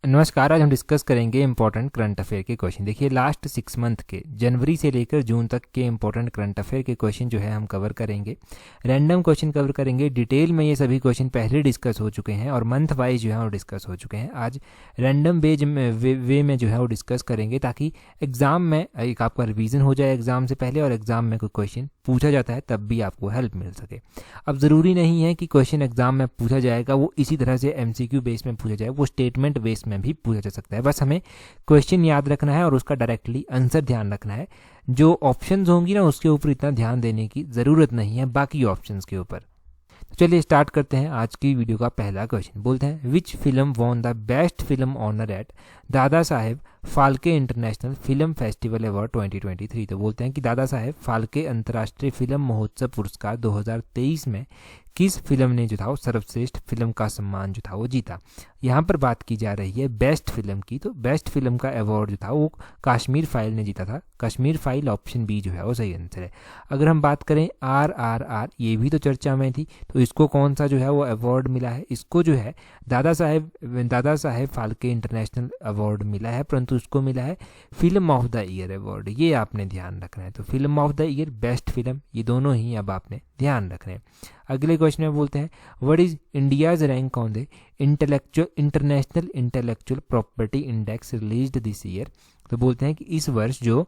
नमस्कार। आज हम डिस्कस करेंगे इंपॉर्टेंट करंट अफेयर के क्वेश्चन। देखिए, लास्ट 6 मंथ के जनवरी से लेकर जून तक के इंपॉर्टेंट करंट अफेयर के क्वेश्चन जो है हम कवर करेंगे। रैंडम क्वेश्चन कवर करेंगे। डिटेल में ये सभी क्वेश्चन पहले डिस्कस हो चुके हैं और मंथ वाइज जो है वो डिस्कस हो चुके हैं। आज रैंडम वे में जो है वो डिस्कस करेंगे ताकि एग्जाम में एक आपका रिवीजन हो जाए एग्जाम से पहले, और एग्जाम में कोई क्वेश्चन पूछा जाता है तब भी आपको हेल्प मिल सके। अब ज़रूरी नहीं है कि क्वेश्चन एग्जाम में पूछा जाएगा वो इसी तरह से MCQ बेस में पूछा जाए, वो स्टेटमेंट बेस में भी पूछा जा सकता है। बस हमें क्वेश्चन याद रखना है और उसका डायरेक्टली आंसर ध्यान रखना है। जो ऑप्शंस होंगी ना उसके ऊपर इतना ध्यान देने की ज़रूरत नहीं है, बाकी ऑप्शंस के ऊपर। तो चलिए स्टार्ट करते हैं आज की वीडियो का पहला क्वेश्चन। बोलते हैं which film won the best film honour at Dadasaheb Phalke international film festival award 2023। तो बोलते हैं कि दादा साहेब फाल्के अंतर्राष्ट्रीय फिल्म महोत्सव पुरस्कार 2023 में किस फिल्म ने जो था वो सर्वश्रेष्ठ फिल्म का सम्मान जो था वो जीता। यहाँ पर बात की जा रही है बेस्ट फिल्म की। तो बेस्ट फिल्म का अवार्ड जो था वो कश्मीर फाइल ने जीता था। कश्मीर फाइल ऑप्शन बी जो है वो सही आंसर है। अगर हम बात करें RRR, ये भी तो चर्चा में थी, तो इसको कौन सा जो है वो अवार्ड मिला है? इसको जो है दादा साहेब फाल्के इंटरनेशनल अवार्ड मिला है, परंतु उसको मिला है film of the year award. ये आपने ध्यान रखना है। तो film of the year, best film, ये दोनों ही अब आपने ध्यान रखने हैं। अगले क्वेश्चन में बोलते हैं what is India's rank on the international intellectual property index released this year. तो बोलते हैं कि इस वर्ष जो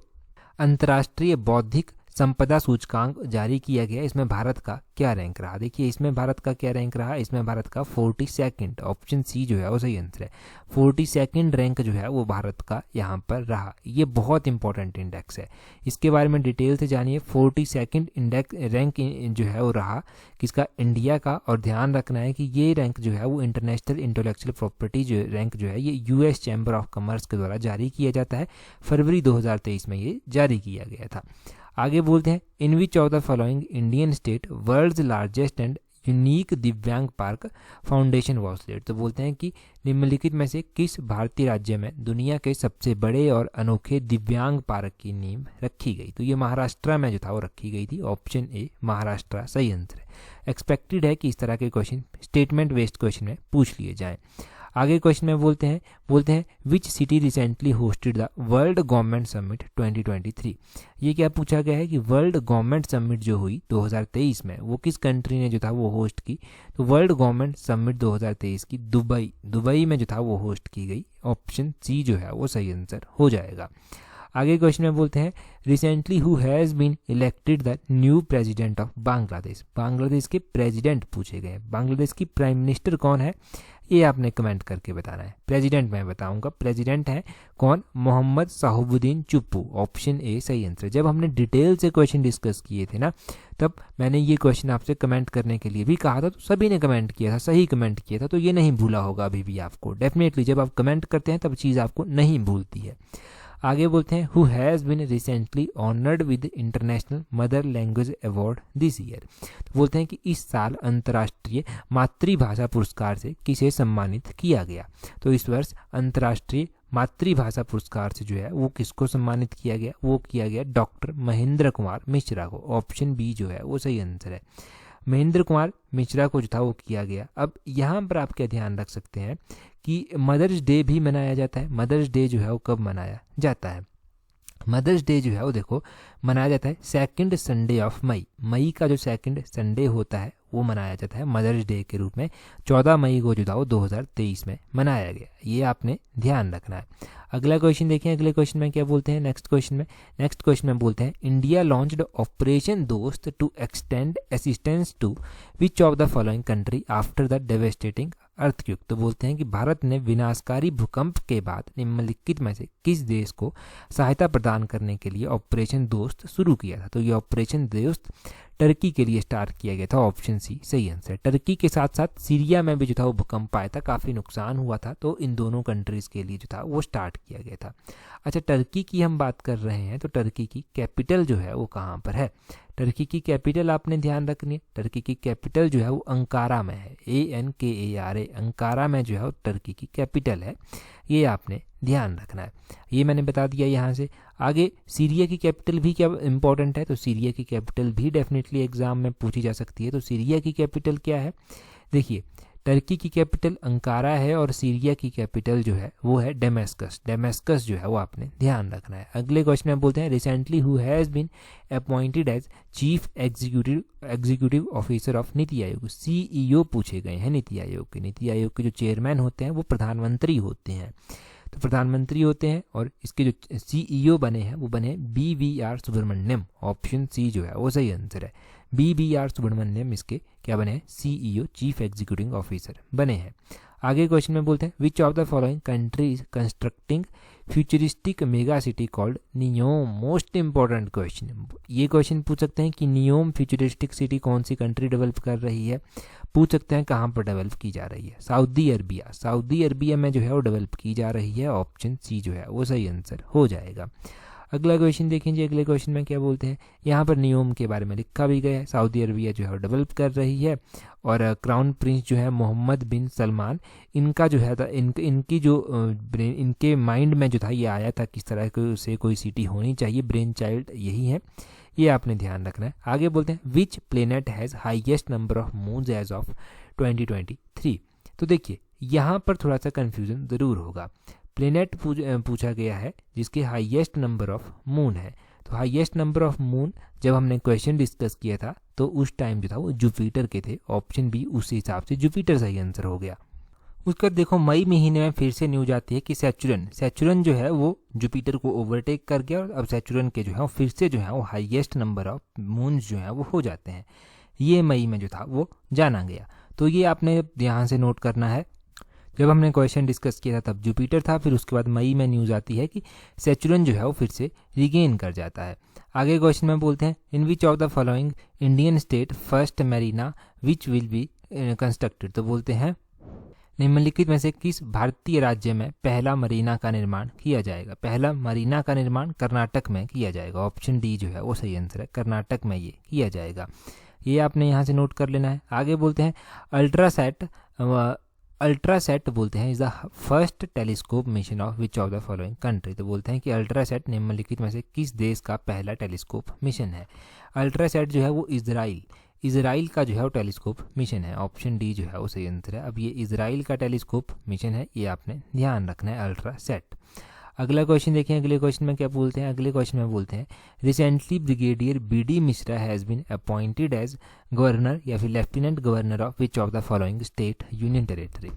अंतर्राष्ट्रीय बौद्धिक संपदा सूचकांक जारी किया गया, इसमें भारत का क्या रैंक रहा? देखिए, इसमें भारत का क्या रैंक रहा? इसमें भारत का 42nd, ऑप्शन सी जो है वो सही आंसर है। 42nd रैंक जो है वो भारत का यहाँ पर रहा। ये बहुत इंपॉर्टेंट इंडेक्स है, इसके बारे में डिटेल से जानिए। 42nd इंडेक्स रैंक जो है वो रहा किसका? इंडिया का। और ध्यान रखना है कि ये रैंक जो है वो इंटरनेशनल इंटेलेक्चुअल प्रॉपर्टी जो रैंक जो है ये US चैम्बर ऑफ कॉमर्स के द्वारा जारी किया जाता है। फरवरी 2023 में ये जारी किया गया था। आगे बोलते हैं in which of the following Indian state world's largest and unique Divyang park foundation was laid. तो बोलते हैं कि निम्नलिखित में से किस भारतीय राज्य में दुनिया के सबसे बड़े और अनोखे दिव्यांग पार्क की नींव रखी गई? तो ये महाराष्ट्र में जो था वो रखी गई थी। ऑप्शन ए महाराष्ट्र सही आंसर है। एक्सपेक्टेड है कि इस तरह के क्वेश्चन स्टेटमेंट बेस्ड क्वेश्चन में पूछ लिए जाएं। आगे क्वेश्चन में बोलते हैं which city recently hosted the world government summit 2023। ये क्या पूछा गया है कि वर्ल्ड गवर्नमेंट समिट जो हुई 2023 में वो किस कंट्री ने जो था वो होस्ट की? तो वर्ल्ड गवर्नमेंट समिट 2023 की दुबई में जो था वो होस्ट की गई। ऑप्शन सी जो है वो सही आंसर हो जाएगा। आगे क्वेश्चन में बोलते हैं recently who has been elected the new president of Bangladesh. Bangladesh के प्रेसिडेंट पूछे गए। बांग्लादेश की प्राइम मिनिस्टर कौन है? ये आपने कमेंट करके बताना है। प्रेसिडेंट मैं बताऊंगा। प्रेसिडेंट है कौन? मोहम्मद शाहबुद्दीन चुप्पू। ऑप्शन ए सही आंसर। जब हमने डिटेल से क्वेश्चन डिस्कस किए थे ना, तब मैंने ये क्वेश्चन आपसे कमेंट करने के लिए भी कहा था, तो सभी ने कमेंट किया था, सही कमेंट किया था, तो ये नहीं भूला होगा अभी भी आपको। डेफिनेटली जब आप कमेंट करते हैं तब चीज़ आपको नहीं भूलती है। आगे बोलते हैं who has been recently honoured with international mother language award this year. तो बोलते हैं कि इस साल अंतर्राष्ट्रीय मातृभाषा पुरस्कार से किसे सम्मानित किया गया? तो इस वर्ष अंतर्राष्ट्रीय मातृभाषा पुरस्कार से जो है वो किसको सम्मानित किया गया? वो किया गया डॉक्टर महेंद्र कुमार मिश्रा को। ऑप्शन बी जो है वो सही आंसर है। महेंद्र कुमार मिश्रा को जो था वो किया गया। अब यहाँ पर आप क्या ध्यान रख सकते हैं कि मदर्स डे भी मनाया जाता है। मदर्स डे जो है वो कब मनाया जाता है? मदर्स डे जो है वो देखो मनाया जाता है 2nd संडे ऑफ मई का जो 2nd संडे होता है वो मनाया जाता है मदर्स डे के रूप में। 14 मई को जो था वो 2023 में मनाया गया। ये आपने ध्यान रखना है। अगला क्वेश्चन देखें। अगले क्वेश्चन में क्या बोलते हैं? नेक्स्ट क्वेश्चन में बोलते हैं India launched operation Dost to extend assistance to which of the following country after the devastating earthquake. तो बोलते हैं कि भारत ने विनाशकारी भूकंप के बाद निम्नलिखित में से किस देश को सहायता प्रदान करने के लिए ऑपरेशन दोस्त शुरू किया था? तो ये ऑपरेशन दोस्त टर्की के लिए स्टार्ट किया गया था। ऑप्शन सी सही आंसर। टर्की के साथ साथ सीरिया में भी जो था वो भूकंप आया था, काफ़ी नुकसान हुआ था, तो इन दोनों कंट्रीज़ के लिए जो था वो स्टार्ट किया गया था। अच्छा, टर्की की हम बात कर रहे हैं तो टर्की की कैपिटल जो है वो कहाँ पर है? टर्की की कैपिटल आपने ध्यान रखनी है। टर्की की कैपिटल जो है वो अंकारा में है। ANKARA अंकारा में जो है वो टर्की की कैपिटल है। ये आपने ध्यान रखना है। ये मैंने बता दिया यहाँ से। आगे सीरिया की कैपिटल भी क्या इंपॉर्टेंट है? तो सीरिया की कैपिटल भी डेफिनेटली एग्जाम में पूछी जा सकती है। तो सीरिया की कैपिटल क्या है? देखिए टर्की की कैपिटल अंकारा है और सीरिया की कैपिटल जो है वो है डेमेस्कस। डेमेस्कस जो है वो आपने ध्यान रखना है। अगले क्वेश्चन में बोलते हैं recently who has been appointed as chief executive officer of NITI Aayog. CEO पूछे गए हैं नीति आयोग के। नीति आयोग के जो चेयरमैन होते हैं वो प्रधानमंत्री होते हैं, तो प्रधानमंत्री होते हैं, और इसके जो CEO बने हैं वो बने BVR सुब्रमण्यम। ऑप्शन सी जो है वो सही आंसर है। BVR सुब्रमण्यम इसके क्या बने हैं? CEO चीफ एग्जीक्यूटिव ऑफिसर बने हैं। आगे क्वेश्चन में बोलते हैं which of the following countries constructing futuristic mega city called NEOM. Most important question, ये क्वेश्चन पूछ सकते हैं कि नियोम फ्यूचरिस्टिक सिटी कौन सी कंट्री डेवलप कर रही है। पूछ सकते हैं कहाँ पर डेवलप की जा रही है। Saudi Arabia. सऊदी अरबिया में जो है वो डेवलप की जा रही है। ऑप्शन सी जो है वो सही आंसर हो जाएगा। अगला क्वेश्चन देखेंगे। अगले क्वेश्चन में क्या बोलते हैं, यहाँ पर नियोम के बारे में लिखा भी गया है। सऊदी अरबिया जो है वो डेवलप कर रही है, और क्राउन प्रिंस जो है मोहम्मद बिन सलमान, इनका जो है इनकी जो इनके माइंड में जो था ये आया था किस तरह से कोई सिटी होनी चाहिए। ब्रेन चाइल्ड यही है, ये आपने ध्यान रखना है। आगे बोलते हैं which planet has highest number of moons as of 2023। तो देखिए यहाँ पर थोड़ा सा कन्फ्यूजन ज़रूर होगा। प्लेनेट पूछा गया है जिसके हाईएस्ट नंबर ऑफ मून है। तो हाईएस्ट नंबर ऑफ मून जब हमने क्वेश्चन डिस्कस किया था तो उस टाइम जो था वो जुपिटर के थे। ऑप्शन बी उस हिसाब से जुपिटर सही आंसर हो गया। उसका देखो मई महीने में फिर से न्यूज आती है कि सैचुरन जो है वो जुपिटर को ओवरटेक कर गया, और अब सैचुरन के जो है वो फिर से जो है वो हाईएस्ट नंबर ऑफ मून्स जो है वो हो जाते हैं। ये मई में जो था वो जाना गया। तो ये आपने यहाँ से नोट करना है। जब हमने क्वेश्चन डिस्कस किया था तब जुपिटर था, फिर उसके बाद मई में न्यूज़ आती है कि सैचुरन जो है वो फिर से रिगेन कर जाता है। आगे क्वेश्चन में बोलते हैं in which of the following Indian state first marina which will be constructed. तो बोलते हैं निम्नलिखित में से किस भारतीय राज्य में पहला मरीना का निर्माण किया जाएगा। पहला मरीना का निर्माण कर्नाटक में किया जाएगा। ऑप्शन डी जो है वो सही आंसर है, कर्नाटक में ये किया जाएगा। ये आपने यहाँ से नोट कर लेना है। आगे बोलते हैं अल्ट्रासैट बोलते हैं is the first telescope mission of which of the following country. तो बोलते हैं कि अल्ट्रासैट निम्नलिखित में से किस देश का पहला टेलीस्कोप मिशन है। अल्ट्रासैट जो है वो इजराइल का जो है वो टेलीस्कोप मिशन है। ऑप्शन डी जो है वो सही आंसर है। अब ये इजराइल का टेलीस्कोप मिशन है, ये आपने ध्यान रखना है, अल्ट्रासैट। अगला क्वेश्चन देखें। अगले क्वेश्चन में क्या बोलते हैं, अगले क्वेश्चन में बोलते हैं recently brigadier BD Mishra has been appointed as governor या फिर lieutenant governor of which of the following state union territory.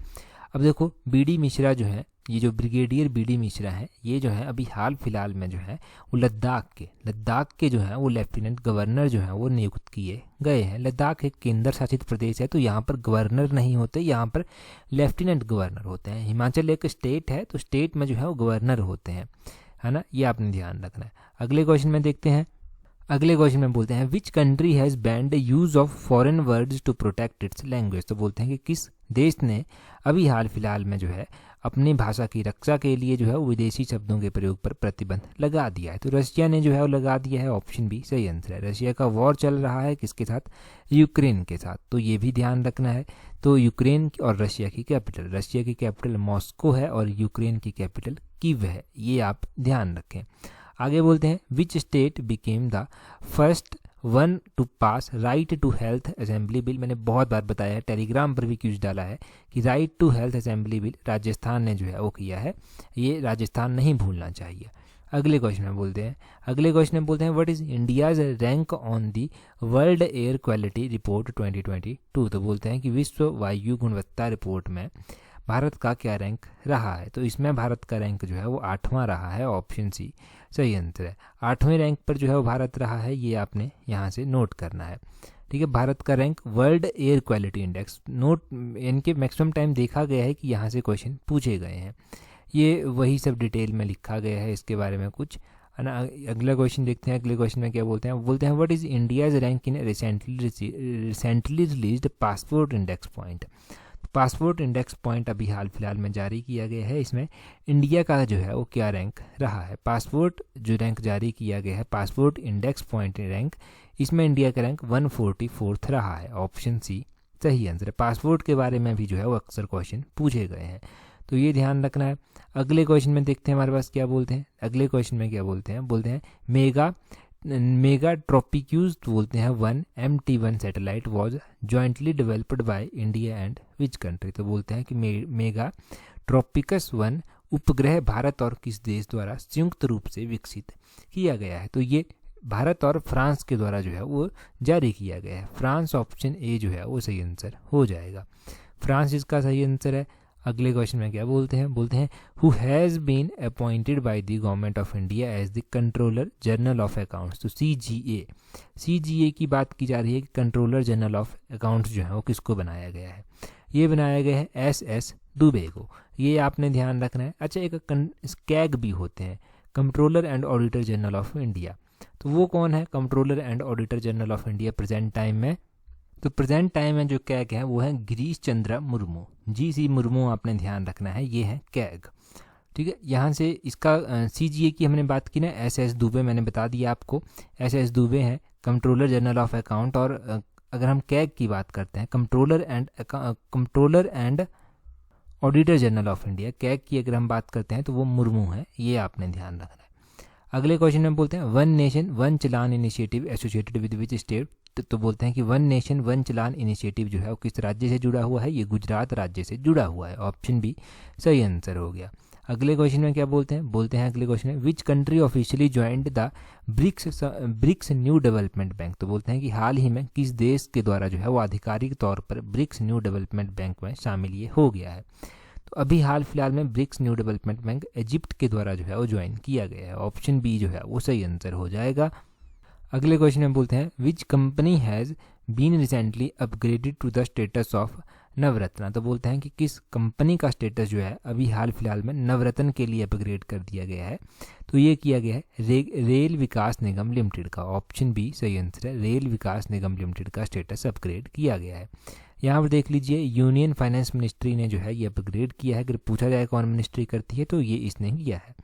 अब देखो BD मिश्रा जो है, ये जो ब्रिगेडियर BD मिश्रा है, ये जो है अभी हाल फिलहाल में जो है वो लद्दाख के जो है वो लेफ्टिनेंट गवर्नर जो है वो नियुक्त किए गए हैं। लद्दाख एक केंद्र शासित प्रदेश है, तो यहाँ पर गवर्नर नहीं होते, यहाँ पर लेफ्टिनेंट गवर्नर होते हैं। हिमाचल एक स्टेट है, तो स्टेट में जो है वो गवर्नर होते हैं, है ना, ये आपने ध्यान रखना है। अगले क्वेश्चन में देखते हैं। अगले क्वेश्चन में बोलते हैं which country has banned use of foreign words to protect its language. तो बोलते हैं कि किस देश ने अभी हाल फिलहाल में जो है अपनी भाषा की रक्षा के लिए जो है वो विदेशी शब्दों के प्रयोग पर प्रतिबंध लगा दिया है। तो रशिया ने जो है वो लगा दिया है। ऑप्शन बी सही आंसर है। रशिया का वॉर चल रहा है किसके साथ? यूक्रेन के साथ, तो ये भी ध्यान रखना है। तो यूक्रेन और रशिया की कैपिटल मॉस्को है और यूक्रेन की कैपिटल कीव है, ये आप ध्यान रखें। आगे बोलते हैं which state became the first one to pass right to health assembly bill. मैंने बहुत बार बताया है, टेलीग्राम पर भी क्यूज डाला है कि right to health assembly bill Rajasthan ने जो है वो किया है। ये राजस्थान नहीं भूलना चाहिए। अगले क्वेश्चन में बोलते हैं what is India's rank on the world air quality report 2022। तो बोलते हैं कि विश्व वायु गुणवत्ता रिपोर्ट में भारत का क्या रैंक रहा है। तो इसमें भारत का रैंक जो है वो 8वां रहा है। ऑप्शन सी सही आंसर है। 8वें रैंक पर जो है वो भारत रहा है, ये आपने यहाँ से नोट करना है। ठीक है, भारत का rank world air quality index इनके मैक्सिमम टाइम देखा गया है कि यहाँ से क्वेश्चन पूछे गए हैं। ये वही सब डिटेल में लिखा गया है इसके बारे में कुछ, है ना। अगला क्वेश्चन देखते हैं। अगले क्वेश्चन में क्या बोलते हैं what is India's rank in recently released passport index point. Passport index point अभी हाल फिलहाल में जारी किया गया है, इसमें इंडिया का जो है वो क्या रैंक रहा है। पासपोर्ट जो रैंक जारी किया गया है, पासपोर्ट इंडेक्स पॉइंट रैंक, इसमें इंडिया का रैंक 144 रहा है। ऑप्शन सी सही आंसर है। पासपोर्ट के बारे में भी जो है वो अक्सर क्वेश्चन पूछे गए हैं, तो ये ध्यान रखना है। अगले क्वेश्चन में देखते हैं हमारे पास क्या बोलते हैं। अगले क्वेश्चन में क्या बोलते हैं मेगा मेगा ट्रॉपिक्यूज बोलते हैं 1 MT1 satellite was jointly developed by India and which country. तो बोलते हैं कि मेगा ट्रॉपिकस 1 उपग्रह भारत और किस देश द्वारा संयुक्त रूप से विकसित किया गया है। तो ये भारत और फ्रांस के द्वारा जो है वो जारी किया गया है। फ्रांस ऑप्शन ए जो है वो सही आंसर हो जाएगा। फ्रांस इसका सही आंसर है। अगले क्वेश्चन में क्या बोलते हैं who has been appointed by the government of India as the controller general of accounts. तो CGA की बात की जा रही है कि कंट्रोलर जनरल ऑफ अकाउंट्स जो है वो किसको बनाया गया है। ये बनाया गया है SS दुबे को। ये आपने ध्यान रखना है। अच्छा, एक कैग भी होते हैं, controller and auditor general of India. तो वो कौन है controller and auditor general of India present time में? तो प्रेजेंट टाइम में जो कैग है वो है गिरीश चंद्र मुर्मू। GC मुर्मू आपने ध्यान रखना है, ये है कैग। ठीक है, यहाँ से इसका CGA की हमने बात की ना, SS दुबे मैंने बता दिया आपको। SS दुबे हैं कंट्रोलर जनरल ऑफ अकाउंट। और अगर हम कैग की बात करते हैं controller and auditor general of India, CAG की अगर हम बात करते हैं तो वो मुर्मू है। ये आपने ध्यान रखना है। अगले क्वेश्चन में बोलते हैं one nation one challan initiative associated with which state. तो बोलते हैं कि वन नेशन वन चलान इनिशिएटिव जो है वो किस राज्य से जुड़ा हुआ है? ये गुजरात राज्य से जुड़ा हुआ है। ऑप्शन बी सही आंसर हो गया। अगले क्वेश्चन में क्या बोलते हैं अगले क्वेश्चन में which country officially joined the BRICS New Development Bank. तो बोलते हैं कि हाल ही में किस देश के द्वारा जो है वो आधिकारिक तौर पर ब्रिक्स न्यू डेवलपमेंट बैंक में शामिल ये हो गया है। तो अभी हाल फिलहाल में BRICS New Development Bank Egypt के द्वारा जो है वो ज्वाइन किया गया है। ऑप्शन बी जो है वो सही आंसर हो जाएगा। अगले क्वेश्चन में बोलते हैं which company has been recently upgraded to the status of Navratna. तो बोलते हैं कि किस कंपनी का स्टेटस जो है अभी हाल फिलहाल में नवरत्न के लिए अपग्रेड कर दिया गया है। तो ये किया गया है रेल विकास निगम लिमिटेड का। ऑप्शन बी सही आंसर है, रेल विकास निगम लिमिटेड का स्टेटस अपग्रेड किया गया है। यहाँ पर देख लीजिए यूनियन फाइनेंस मिनिस्ट्री ने जो है ये अपग्रेड किया है। अगर पूछा जाए कौन मिनिस्ट्री करती है तो ये इसने किया है।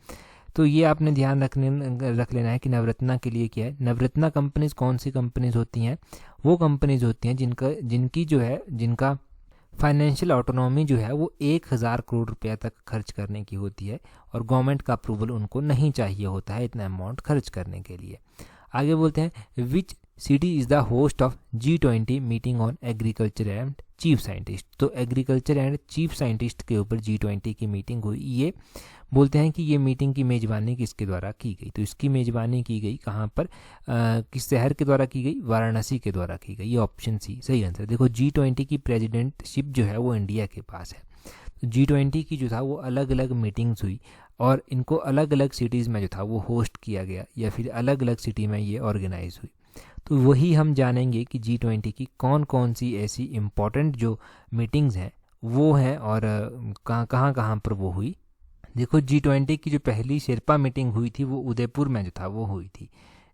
तो ये आपने ध्यान रख लेना है कि नवरत्ना के लिए क्या है। नवरत्ना कंपनीज कौन सी कंपनीज होती हैं? वो कंपनीज होती हैं जिनका फाइनेंशियल ऑटोनॉमी जो है वो 1000 करोड़ रुपया तक खर्च करने की होती है और गवर्नमेंट का अप्रूवल उनको नहीं चाहिए होता है इतना अमाउंट खर्च करने के लिए। आगे बोलते हैं which city is the host of G20 meeting on agriculture and chief scientist. तो एग्रीकल्चर एंड चीफ साइंटिस्ट के ऊपर G20 की मीटिंग हुई। ये बोलते हैं कि ये मीटिंग की मेज़बानी किसके द्वारा की गई? तो इसकी मेज़बानी की गई कहाँ पर, किस शहर के द्वारा की गई? वाराणसी के द्वारा की गई। ये ऑप्शन सी सही आंसर। देखो G20 की प्रेसिडेंटशिप जो है वो इंडिया के पास है। तो G20 की जो था वो अलग अलग मीटिंग्स हुई और इनको अलग अलग सिटीज़ में जो था वो होस्ट किया गया या फिर अलग अलग सिटी में ये ऑर्गेनाइज हुई। तो वही हम जानेंगे कि G20 की कौन कौन सी ऐसी इम्पॉर्टेंट जो मीटिंग्स हैं वो हैं और कहाँ पर वो हुई। देखो G20 की जो पहली शेरपा मीटिंग हुई थी वो उदयपुर में जो था वो हुई थी।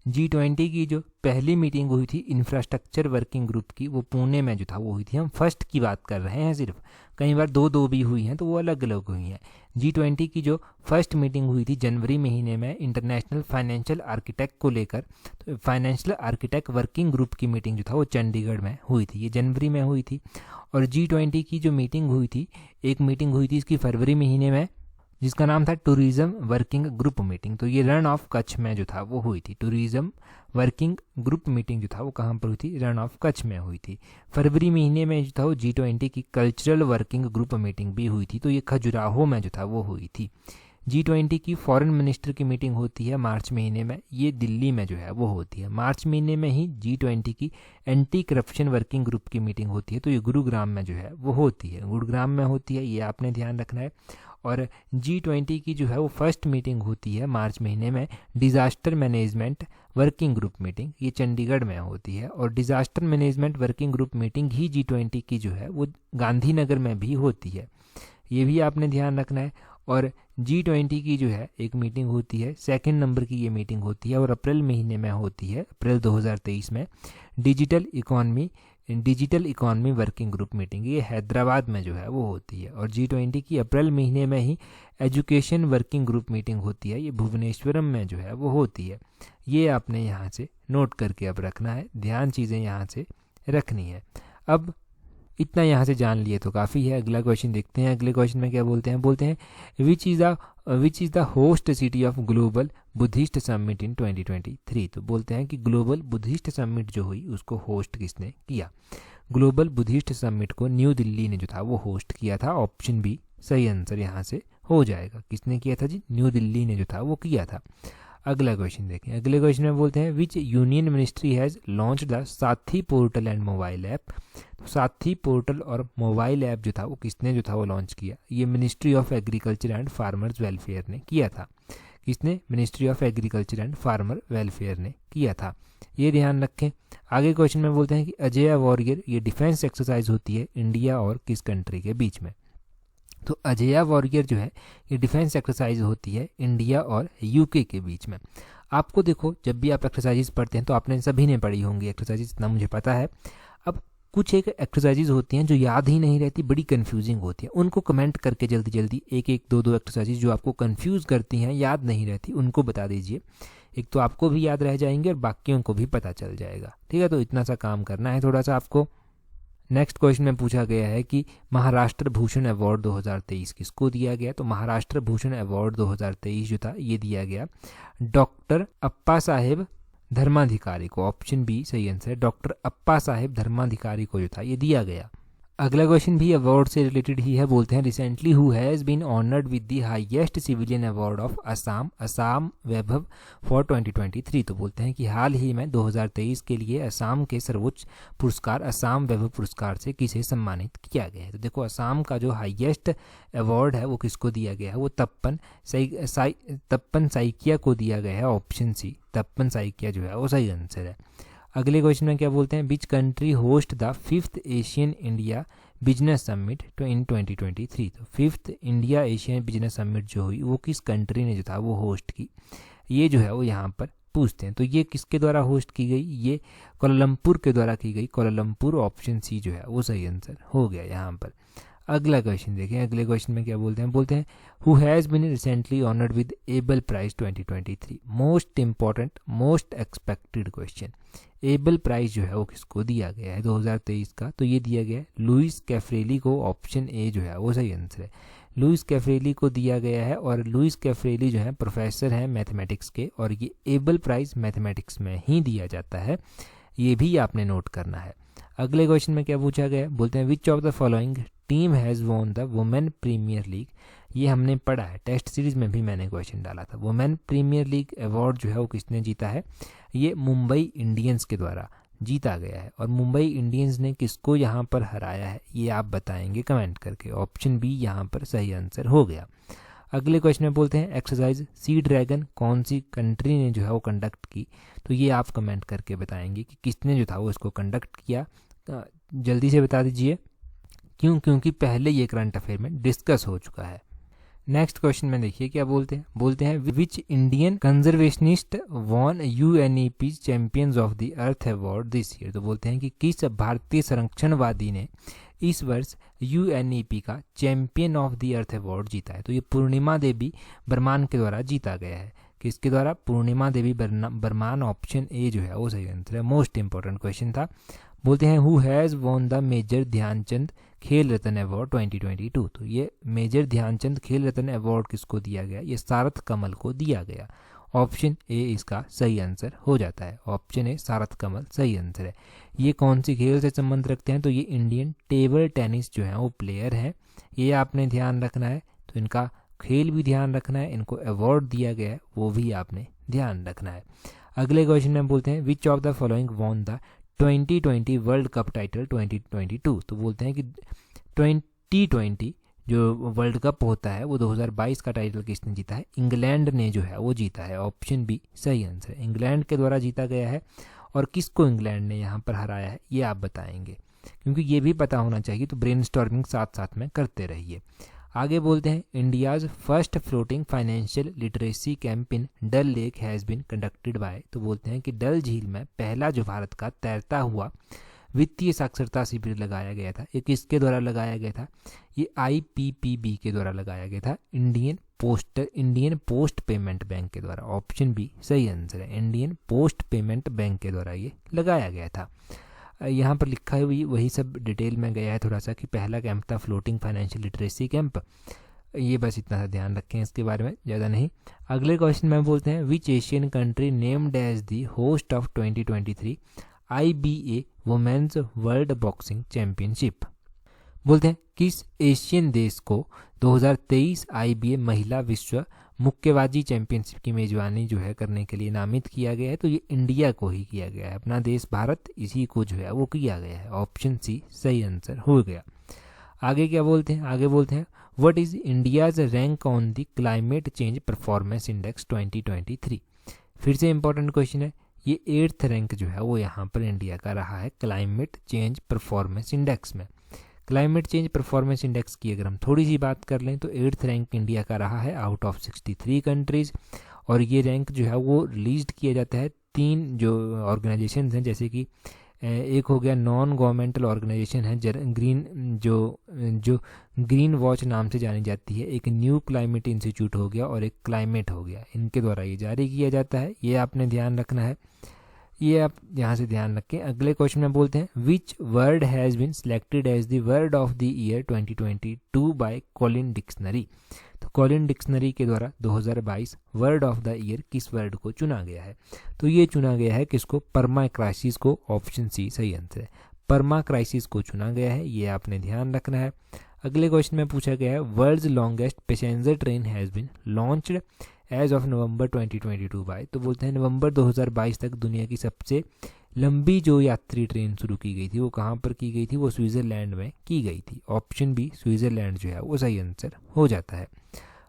G20 की जो पहली मीटिंग हुई थी इंफ्रास्ट्रक्चर वर्किंग ग्रुप की वो पुणे में जो था वो हुई थी। हम फर्स्ट की बात कर रहे हैं सिर्फ, कई बार दो भी हुई हैं तो वो अलग अलग हुई हैं। G20 की जो फर्स्ट मीटिंग हुई थी जनवरी महीने में इंटरनेशनल फाइनेंशियल आर्किटेक्ट को लेकर, तो फाइनेंशियल आर्किटेक्ट वर्किंग ग्रुप की मीटिंग जो था वो चंडीगढ़ में हुई थी। ये जनवरी में हुई थी। और G20 की जो मीटिंग हुई थी, एक मीटिंग हुई थी इसकी फरवरी महीने में जिसका नाम था टूरिज्म वर्किंग ग्रुप मीटिंग। तो ये रण ऑफ कच्छ में जो था वो हुई थी। टूरिज्म वर्किंग ग्रुप मीटिंग जो था वो कहाँ पर हुई थी? रण ऑफ कच्छ में हुई थी। फरवरी महीने में जो था वो G20 की कल्चरल वर्किंग ग्रुप मीटिंग भी हुई थी। तो ये खजुराहो में जो था वो हुई थी। G20 की फॉरेन मिनिस्टर की मीटिंग होती है मार्च महीने में, ये दिल्ली में जो है वो होती है। मार्च महीने में ही G20 की एंटी करप्शन वर्किंग ग्रुप की मीटिंग होती है। तो ये गुरुग्राम में जो है वो होती है, गुरुग्राम में होती है, ये आपने ध्यान रखना है। और G20 की जो है वो फर्स्ट मीटिंग होती है मार्च महीने में disaster management working group meeting, ये चंडीगढ़ में होती है। और disaster management working group meeting ही G20 की जो है वो गांधीनगर में भी होती है, ये भी आपने ध्यान रखना है। और G20 की जो है एक मीटिंग होती है, सेकंड नंबर की ये मीटिंग होती है और अप्रैल महीने में होती है, अप्रैल 2023 में digital economy working group meeting, ये हैदराबाद में जो है वो होती है। और G20 की अप्रैल महीने में ही एजुकेशन वर्किंग ग्रुप मीटिंग होती है, ये भुवनेश्वरम में जो है वो होती है। ये आपने यहाँ से नोट करके अब रखना है, ध्यान चीज़ें यहाँ से रखनी है। अब इतना यहाँ से जान लिए तो काफ़ी है। अगला क्वेश्चन देखते हैं। अगले क्वेश्चन में क्या बोलते हैं which is the which is the host city of global Buddhist summit in 2023। तो बोलते हैं कि ग्लोबल बुद्धिस्ट समिट जो हुई उसको होस्ट किसने किया। ग्लोबल बुद्धिस्ट समिट को न्यू दिल्ली ने जो था वो होस्ट किया था। ऑप्शन बी सही आंसर यहाँ से हो जाएगा। किसने किया था जी? न्यू दिल्ली ने जो था वो किया था। अगला क्वेश्चन देखें। अगले क्वेश्चन में बोलते हैं विच union ministry has launch the साथी पोर्टल एंड मोबाइल ऐप। तो साथी पोर्टल और मोबाइल ऐप जो था वो किसने जो था वो लॉन्च किया? ये ministry of agriculture and farmers welfare ने किया था। किसने? Ministry of agriculture and farmer welfare ने किया था। ये ध्यान रखें। आगे क्वेश्चन में बोलते हैं कि अजय वॉरियर ये डिफेंस एक्सरसाइज होती है इंडिया और किस कंट्री के बीच में। तो अजय वॉरियर जो है ये डिफेंस एक्सरसाइज होती है इंडिया और यूके के बीच में। आपको देखो, जब भी आप एक्सरसाइजेज पढ़ते हैं तो आपने सभी ने पढ़ी होंगी एक्सरसाइजेज, इतना मुझे पता है। अब कुछ एक एक्सरसाइजेज होती हैं जो याद ही नहीं रहती, बड़ी कंफ्यूजिंग होती हैं। उनको कमेंट करके जल्दी जल्दी एक एक दो दो एक्सरसाइजेज जो आपको कंफ्यूज करती हैं, याद नहीं रहती, उनको बता दीजिए। एक तो आपको भी याद रह जाएंगे और बाकियों को भी पता चल जाएगा। ठीक है, तो इतना सा काम करना है थोड़ा सा आपको। नेक्स्ट क्वेश्चन में पूछा गया है कि महाराष्ट्र भूषण अवार्ड 2023 किसको दिया गया। तो महाराष्ट्र भूषण अवार्ड 2023 जो था ये दिया गया डॉक्टर अप्पा साहेब धर्माधिकारी को। ऑप्शन बी सही आंसर है, डॉक्टर अप्पा साहेब धर्माधिकारी को जो था ये दिया गया। अगला क्वेश्चन भी अवार्ड से रिलेटेड ही है। बोलते हैं recently who has been honoured with the highest civilian award of Assam, Assam Vaibhav for 2023। तो बोलते हैं कि हाल ही में 2023 के लिए असम के सर्वोच्च पुरस्कार असम वैभव पुरस्कार से किसे सम्मानित किया गया है। तो देखो, असम का जो हाईएस्ट अवार्ड है वो किसको दिया गया है? वो तप्पन साइकिया को दिया गया है। ऑप्शन सी तप्पन साइकिया जो है वो सही आंसर है। अगले क्वेश्चन में क्या बोलते हैं? Which country host the 5th Asian India business summit in 2023। तो 5th India Asian business summit जो हुई वो किस कंट्री ने जो था वो होस्ट की, ये जो है वो यहाँ पर पूछते हैं। तो ये किसके द्वारा होस्ट की गई? ये कोलालमपुर के द्वारा की गई, कोलालमपुर। ऑप्शन सी जो है वो सही आंसर हो गया यहाँ पर। अगला क्वेश्चन देखें। अगले क्वेश्चन में क्या बोलते हैं? बोलते हैं who has been recently honoured with Abel prize 2023। Most important, most expected question. Abel prize जो है वो किसको दिया गया है 2023 का? तो ये दिया गया है लुइस कैफ्रेली को। ऑप्शन ए जो है वो सही आंसर है, लुइस कैफ्रेली को दिया गया है। और लुइस कैफ्रेली जो है प्रोफेसर हैं मैथमेटिक्स के, और ये एबल प्राइज मैथमेटिक्स में ही दिया जाता है, ये भी आपने नोट करना है। अगले क्वेश्चन में क्या पूछा गया? बोलते हैं which of the following team has won the women premiere league. ये हमने पढ़ा है, टेस्ट सीरीज में भी मैंने क्वेश्चन डाला था। वुमेन प्रीमियर लीग अवार्ड जो है वो किसने जीता है? ये मुंबई इंडियंस के द्वारा जीता गया है। और मुंबई इंडियंस ने किसको यहाँ पर हराया है ये आप बताएंगे कमेंट करके। ऑप्शन बी यहाँ पर सही आंसर हो गया। अगले क्वेश्चन में बोलते हैं एक्सरसाइज सी ड्रैगन कौन सी कंट्री ने जो है वो कंडक्ट की। तो ये आप कमेंट करके बताएंगे कि किसने जो था वो इसको कंडक्ट किया। जल्दी से बता दीजिए, क्यों? क्योंकि पहले ये करंट अफेयर में डिस्कस हो चुका है। नेक्स्ट क्वेश्चन में देखिए क्या बोलते हैं। बोलते हैं which Indian conservationist won UNEP champions of the earth award this year. तो बोलते हैं कि किस भारतीय संरक्षणवादी ने इस वर्ष यूएनईपी का champion of the earth award जीता है। तो ये पूर्णिमा देवी बर्मान के द्वारा जीता गया है। किसके द्वारा? पूर्णिमा देवी बर्मान। ऑप्शन ए जो है वो सही आंसर है। मोस्ट इंपॉर्टेंट क्वेश्चन था। बोलते हैं who has won the major Dhyan Chand Khel Ratna award 2022। तो ये मेजर ध्यानचंद खेल रत्न अवार्ड किसको दिया गया? ये सारथ कमल को दिया गया। ऑप्शन ए इसका सही आंसर हो जाता है। ऑप्शन ए सारथ कमल सही आंसर है। ये कौन सी खेल से संबंध रखते हैं? तो ये इंडियन टेबल टेनिस जो है वो प्लेयर हैं, ये आपने ध्यान रखना है। तो इनका खेल भी ध्यान रखना है, इनको अवार्ड दिया गया है वो भी आपने ध्यान रखना है। अगले क्वेश्चन में बोलते हैं which of the following won the 2020 world cup title 2022। तो बोलते हैं कि 2020 जो वर्ल्ड कप होता है वो 2022 का टाइटल किसने जीता है? इंग्लैंड ने जो है वो जीता है। ऑप्शन बी सही आंसर है, इंग्लैंड के द्वारा जीता गया है। और किसको इंग्लैंड ने यहाँ पर हराया है ये आप बताएंगे, क्योंकि ये भी पता होना चाहिए। तो ब्रेनस्टॉर्मिंग साथ साथ में करते रहिए। आगे बोलते हैं India's first floating financial literacy camp in Dal lake has been conducted by. तो बोलते हैं कि डल झील में पहला जो भारत का तैरता हुआ वित्तीय साक्षरता शिविर लगाया गया था, ये किसके द्वारा लगाया गया था? ये IPPB के द्वारा लगाया गया था, इंडियन पोस्ट पेमेंट बैंक के द्वारा। ऑप्शन बी सही आंसर है, इंडियन पोस्ट पेमेंट बैंक के द्वारा ये लगाया गया था। यहाँ पर लिखा हुई वही सब डिटेल में गया है थोड़ा सा कि पहला कैंप था फ्लोटिंग फाइनेंशियल लिटरेसी कैंप। ये बस इतना सा ध्यान रखें इसके बारे में, ज़्यादा नहीं। अगले क्वेश्चन में बोलते हैं which Asian country named as the host of 2023 IBA women's world boxing championship. बोलते हैं किस एशियन देश को 2023 IBA महिला विश्व मुक्केबाजी चैंपियनशिप की मेजबानी जो है करने के लिए नामित किया गया है। तो ये इंडिया को ही किया गया है, अपना देश भारत इसी को जो है वो किया गया है। ऑप्शन सी सही आंसर हो गया। आगे क्या बोलते हैं, आगे बोलते हैं what is India's rank on the climate change performance index 2023। फिर से इंपॉर्टेंट क्वेश्चन है, ये 8th रैंक जो है वो यहाँ पर इंडिया का रहा है क्लाइमेट चेंज परफॉर्मेंस इंडेक्स में। क्लाइमेट चेंज परफॉर्मेंस इंडेक्स की अगर हम थोड़ी सी बात कर लें तो 8th रैंक इंडिया का रहा है आउट ऑफ 63 कंट्रीज़। और ये रैंक जो है वो रिलीज किया जाता है 3 जो ऑर्गेनाइजेशन हैं, जैसे कि एक हो गया नॉन गवर्नमेंटल ऑर्गेनाइजेशन है ग्रीन जो ग्रीन वॉच नाम से जानी जाती है, एक न्यू क्लाइमेट इंस्टीट्यूट हो गया और एक क्लाइमेट हो गया, इनके द्वारा ये जारी किया जाता है। ये आपने ध्यान रखना है, ये आप यहाँ से ध्यान रखें। अगले क्वेश्चन में बोलते हैं which word has been selected as the word of the year 2022 by Collin dictionary. तो कॉलिन डिक्शनरी के द्वारा 2022 वर्ड ऑफ द ईयर किस वर्ड को चुना गया है? तो ये चुना गया है किसको? परमा क्राइसिस को। ऑप्शन सी सही आंसर है, परमा क्राइसिस को चुना गया है, ये आपने ध्यान रखना है। अगले क्वेश्चन में पूछा गया है world's longest passenger train has been launched as of November 2022 by. तो बोलते हैं नवंबर 2022 तक दुनिया की सबसे लंबी जो यात्री ट्रेन शुरू की गई थी वो कहाँ पर की गई थी? वो स्विट्ज़रलैंड में की गई थी। ऑप्शन बी स्विट्ज़रलैंड जो है वो सही आंसर हो जाता है।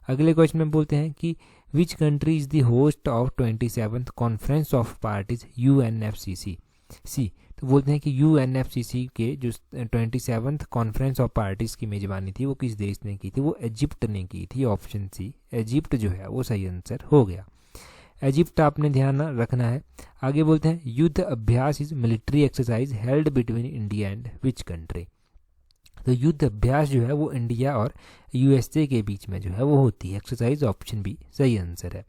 अगले क्वेश्चन में बोलते हैं कि which country is the host of 27th conference of parties UNFCC। तो बोलते हैं कि UNFCC के जो 27th कॉन्फ्रेंस ऑफ पार्टीज़ की मेज़बानी थी वो किस देश ने की थी? वो इजिप्ट ने की थी। ऑप्शन सी इजिप्ट जो है वो सही आंसर हो गया। इजिप्ट आपने ध्यान रखना है। आगे बोलते हैं युद्ध अभ्यास is military exercise held between India and which country. तो युद्ध अभ्यास जो है वो इंडिया और USA के बीच में जो है वो होती है एक्सरसाइज। ऑप्शन बी सही आंसर है।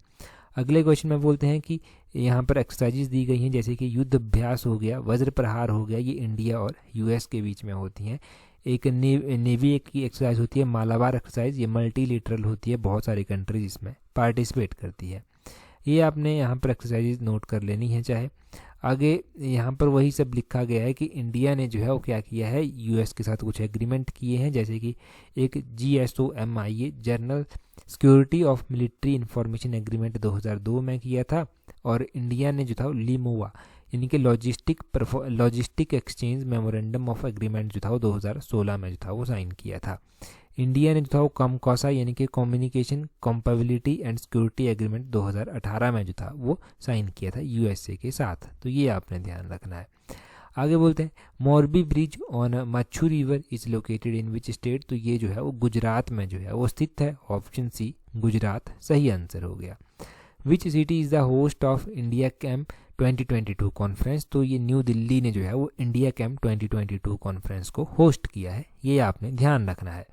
अगले क्वेश्चन में बोलते हैं कि यहाँ पर एक्सरसाइजेज दी गई हैं, जैसे कि युद्ध अभ्यास हो गया, वज्र प्रहार हो गया, ये इंडिया और US के बीच में होती हैं। एक नेवी की एक्सरसाइज होती है मालाबार एक्सरसाइज, ये मल्टीलेटरल होती है, बहुत सारी कंट्रीज इसमें पार्टिसिपेट करती है। ये आपने यहाँ पर एक्सरसाइजेज नोट कर लेनी है चाहे। आगे यहाँ पर वही सब लिखा गया है कि इंडिया ने जो है वो क्या किया है, US के साथ कुछ एग्रीमेंट किए हैं, जैसे कि एक GSOMIA journal security of military information agreement 2002 में किया था, और इंडिया ने जो था लिमोवा यानी कि logistic exchange memorandum of agreement जो था वो 2016 में जो था वो साइन किया था। इंडिया ने जो था वो कॉमकोसा यानी कि communication compatibility and security agreement 2018 में जो था वो साइन किया था USA के साथ। तो ये आपने ध्यान रखना है। आगे बोलते हैं Morbi bridge on Machchhu river is located in which state. तो ये जो है वो गुजरात में जो है वो स्थित है। ऑप्शन सी गुजरात सही आंसर हो गया। Which city is the host of India camp 2022 conference. तो ये न्यू दिल्ली ने जो है वो इंडिया कैंप 2022 कॉन्फ्रेंस को होस्ट किया है, ये आपने ध्यान रखना है।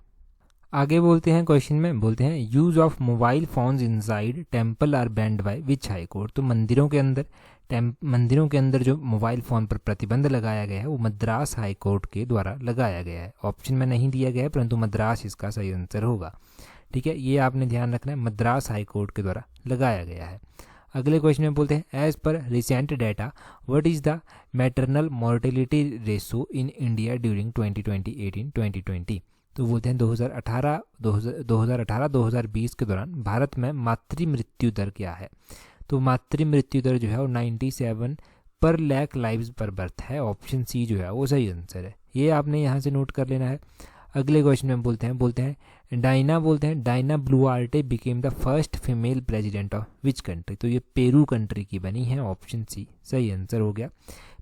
आगे बोलते हैं क्वेश्चन में बोलते हैं use of mobile phones inside temple are banned by which high court. तो मंदिरों के अंदर जो मोबाइल फ़ोन पर प्रतिबंध लगाया गया है वो मद्रास हाई कोर्ट के द्वारा लगाया गया है। ऑप्शन में नहीं दिया गया है परंतु मद्रास इसका सही आंसर होगा। ठीक है, ये आपने ध्यान रखना है, मद्रास हाई कोर्ट के द्वारा लगाया गया है। अगले क्वेश्चन में बोलते हैं as per recent data what is the maternal mortality ratio in India during 2018-2020। तो बोलते हैं 2018-2020 के दौरान भारत में मातृ मृत्यु दर क्या है। तो मातृ मृत्यु दर जो है वो 97 पर लाख लाइव्स पर बर्थ है। ऑप्शन सी जो है वो सही आंसर है, ये आपने यहाँ से नोट कर लेना है। अगले क्वेश्चन में बोलते हैं Diana Boluarte became the first female president of which country. तो ये पेरू कंट्री की बनी है। ऑप्शन सी सही आंसर हो गया,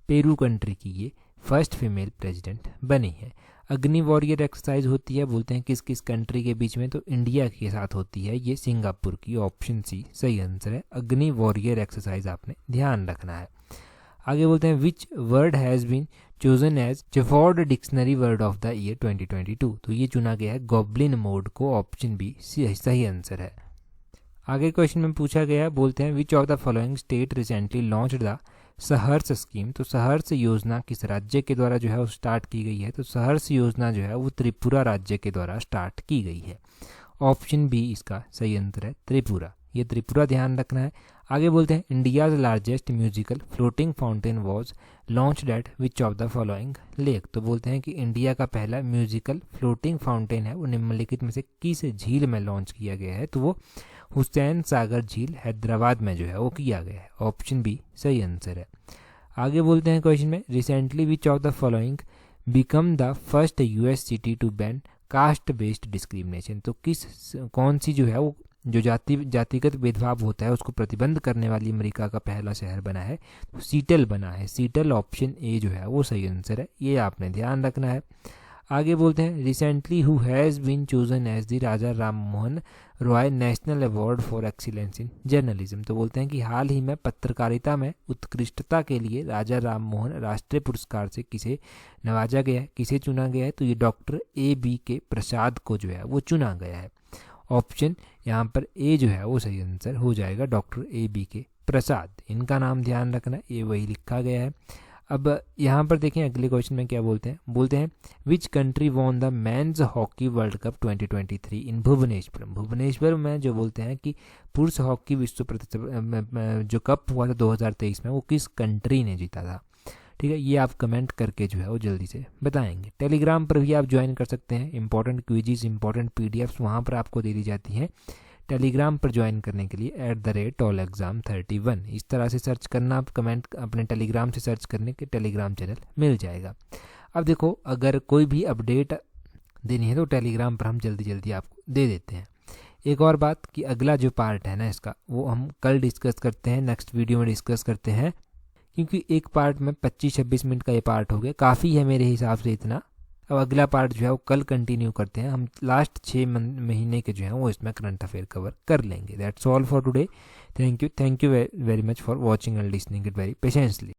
पेरू कंट्री की ये फर्स्ट फीमेल प्रेसिडेंट बनी है। अग्नि वॉरियर एक्सरसाइज होती है, बोलते हैं किस किस कंट्री के बीच में, तो इंडिया के साथ होती है ये सिंगापुर की। ऑप्शन सी सही आंसर है, अग्नि वॉरियर एक्सरसाइज आपने ध्यान रखना है। आगे बोलते हैं which word has been chosen as Oxford dictionary word of the year 2022। तो ये चुना गया है गॉब्लिन मोड को। ऑप्शन बी सही आंसर है। आगे क्वेश्चन में पूछा गया है, बोलते हैं which of the following state recently launched the Saharsh scheme. तो सहर्ष योजना किस राज्य के द्वारा जो है वो स्टार्ट की गई है। तो सहर्ष योजना जो है वो त्रिपुरा राज्य के द्वारा स्टार्ट की गई है। ऑप्शन बी इसका सही आंसर है त्रिपुरा, ये त्रिपुरा ध्यान रखना है। आगे बोलते हैं India's largest musical floating fountain was launched eight which of the following lake. तो बोलते हैं कि इंडिया का पहला म्यूजिकल फ्लोटिंग फाउंटेन है वो निम्नलिखित में से किस झील में लॉन्च किया गया है। तो वो हुसैन सागर झील हैदराबाद में जो है वो किया गया है, ऑप्शन बी सही आंसर है। आगे बोलते हैं क्वेश्चन में recently which of the following become the first US city to ban caste based discrimination. तो कौन सी जो है वो जो जातिगत भेदभाव होता है उसको प्रतिबंध करने वाली अमेरिका का पहला शहर बना है, तो सीटल बना है। सीटल ऑप्शन ए जो है वो सही आंसर है, ये आपने ध्यान रखना है। आगे बोलते हैं recently who has been chosen as the Raja Ram Mohan Roy national award for excellence in journalism. तो बोलते हैं कि हाल ही में पत्रकारिता में उत्कृष्टता के लिए राजा राम मोहन राष्ट्रीय पुरस्कार से किसे नवाजा गया है, किसे चुना गया है। तो ये डॉक्टर A.B. के प्रसाद को जो है वो चुना गया है, ऑप्शन यहाँ पर ए जो है वो सही आंसर हो जाएगा, डॉक्टर A.B. के प्रसाद, इनका नाम ध्यान रखना, ये वही लिखा गया है। अब यहाँ पर देखें अगले क्वेश्चन में क्या बोलते हैं which country won the men's hockey world cup 2023 इन भुवनेश्वर। भुवनेश्वर में जो बोलते हैं कि पुरुष हॉकी विश्व जो कप हुआ था 2023 में वो किस कंट्री ने जीता था। ठीक है, ये आप कमेंट करके जो है वो जल्दी से बताएंगे। टेलीग्राम पर भी आप ज्वाइन कर सकते हैं, इंपॉर्टेंट क्विजीज इंपॉर्टेंट PDFs वहाँ पर आपको दे दी जाती हैं। टेलीग्राम पर ज्वाइन करने के लिए @allexam31 इस तरह से सर्च करना, आप कमेंट अपने टेलीग्राम से सर्च करने के टेलीग्राम चैनल मिल जाएगा। अब देखो अगर कोई भी अपडेट देनी है तो टेलीग्राम पर हम जल्दी आपको दे देते हैं। एक और बात कि अगला जो पार्ट है ना इसका वो हम कल डिस्कस करते हैं, नेक्स्ट वीडियो में डिस्कस करते हैं, क्योंकि एक पार्ट में 25-26 मिनट का ये पार्ट हो गया, काफ़ी है मेरे हिसाब से इतना। अब अगला पार्ट जो है वो कल कंटिन्यू करते हैं, हम लास्ट 6 महीने के जो है वो इसमें करंट अफेयर कवर कर लेंगे। That's all for today. Thank you very much for watching and listening it very patiently.